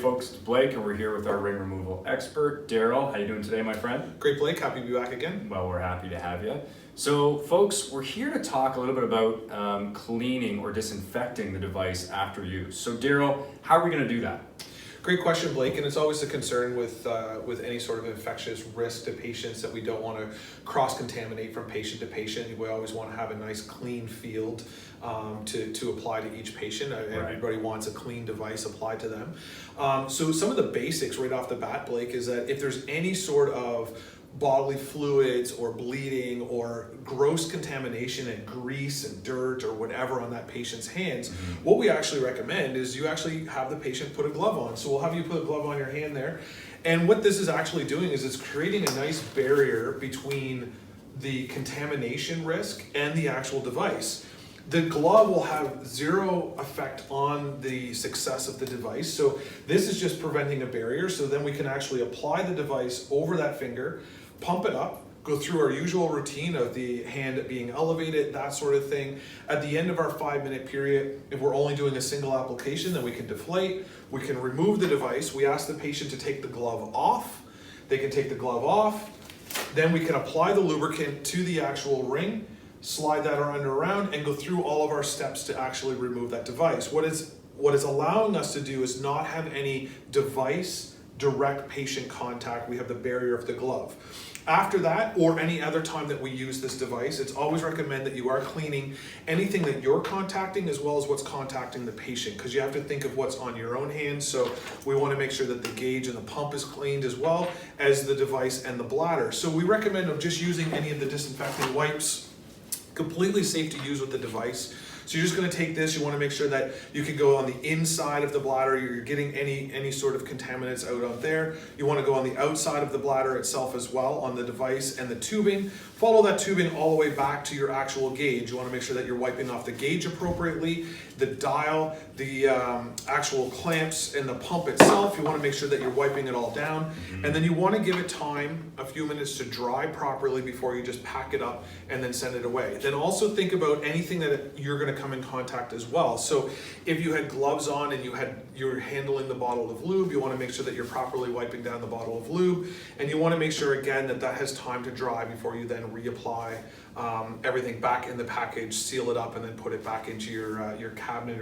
folks, it's Blake, and we're here with our ring removal expert, Daryl. How you doing today, my friend? Great, Blake. Happy to be back again. Well, we're happy to have you. So, folks, we're here to talk a little bit about cleaning or disinfecting the device after use. So, Daryl, how are we going to do that? Great question, Blake, and it's always a concern with any sort of infectious risk to patients that we don't want to cross-contaminate from patient to patient. We always want to have a nice clean field to apply to each patient. Right. Everybody wants a clean device applied to them. So some of the basics right off the bat, Blake, is that if there's any sort of bodily fluids or bleeding or gross contamination and grease and dirt or whatever on that patient's hands, what we actually recommend is you actually have the patient put a glove on. So we'll have you put a glove on your hand there. And what this is actually doing is it's creating a nice barrier between the contamination risk and the actual device. The glove will have zero effect on the success of the device. So this is just preventing a barrier, so then we can actually apply the device over that finger, pump it up, go through our usual routine of the hand being elevated, that sort of thing. At the end of our 5-minute period, if we're only doing a single application, then we can deflate, we can remove the device. We ask the patient to take the glove off. They can take the glove off. Then we can apply the lubricant to the actual ring, slide that around, and go through all of our steps to actually remove that device. What is allowing us to do is not have any device direct patient contact. We have the barrier of the glove. After that, or any other time that we use this device, it's always recommended that you are cleaning anything that you're contacting as well as what's contacting the patient, because you have to think of what's on your own hands. So we want to make sure that the gauge and the pump is cleaned as well as the device and the bladder. So we recommend of just using any of the disinfecting wipes, completely safe to use with the device. So you're just going to take this, you want to make sure that you can go on the inside of the bladder, you're getting any sort of contaminants out there. You want to go on the outside of the bladder itself as well on the device and the tubing. Follow that tubing all the way back to your actual gauge. You want to make sure that you're wiping off the gauge appropriately, the dial, the actual clamps, and the pump itself. You want to make sure that you're wiping it all down. And then you want to give it time, a few minutes to dry properly before you just pack it up and then send it away. Then also think about anything that you're going to come in contact as well. So if you had gloves on and you're handling the bottle of lube, you want to make sure that you're properly wiping down the bottle of lube, and you want to make sure again that has time to dry before you then reapply everything back in the package, seal it up, and then put it back into your cabinet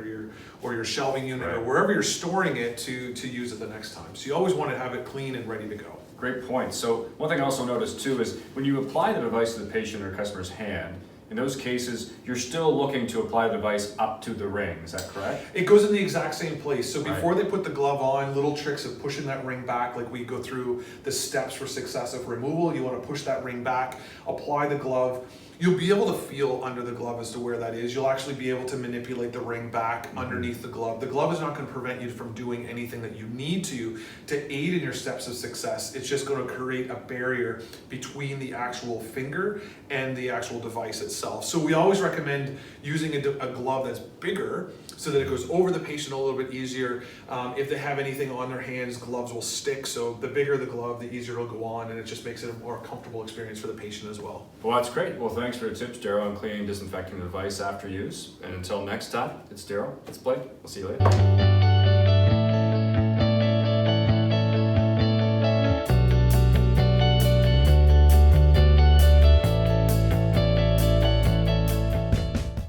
or your shelving unit, or wherever you're storing it to use it the next time. So you always want to have it clean and ready to go. Great point. So one thing I also noticed too is when you apply the device to the patient or customer's hand, in those cases, you're still looking to apply the device up to the ring. Is that correct? It goes in the exact same place. So before they put the glove on, little tricks of pushing that ring back, like we go through the steps for successive removal. You want to push that ring back, apply the glove. You'll be able to feel under the glove as to where that is. You'll actually be able to manipulate the ring back underneath the glove. The glove is not going to prevent you from doing anything that you need to aid in your steps of success. It's just going to create a barrier between the actual finger and the actual device itself. So we always recommend using a glove that's bigger so that it goes over the patient a little bit easier. If they have anything on their hands, gloves will stick. So the bigger the glove, the easier it'll go on, and it just makes it a more comfortable experience for the patient as well. Well, that's great. Well, thanks for the tips, Daryl, on cleaning and disinfecting the device after use. And until next time, it's Daryl, it's Blake. We'll see you later.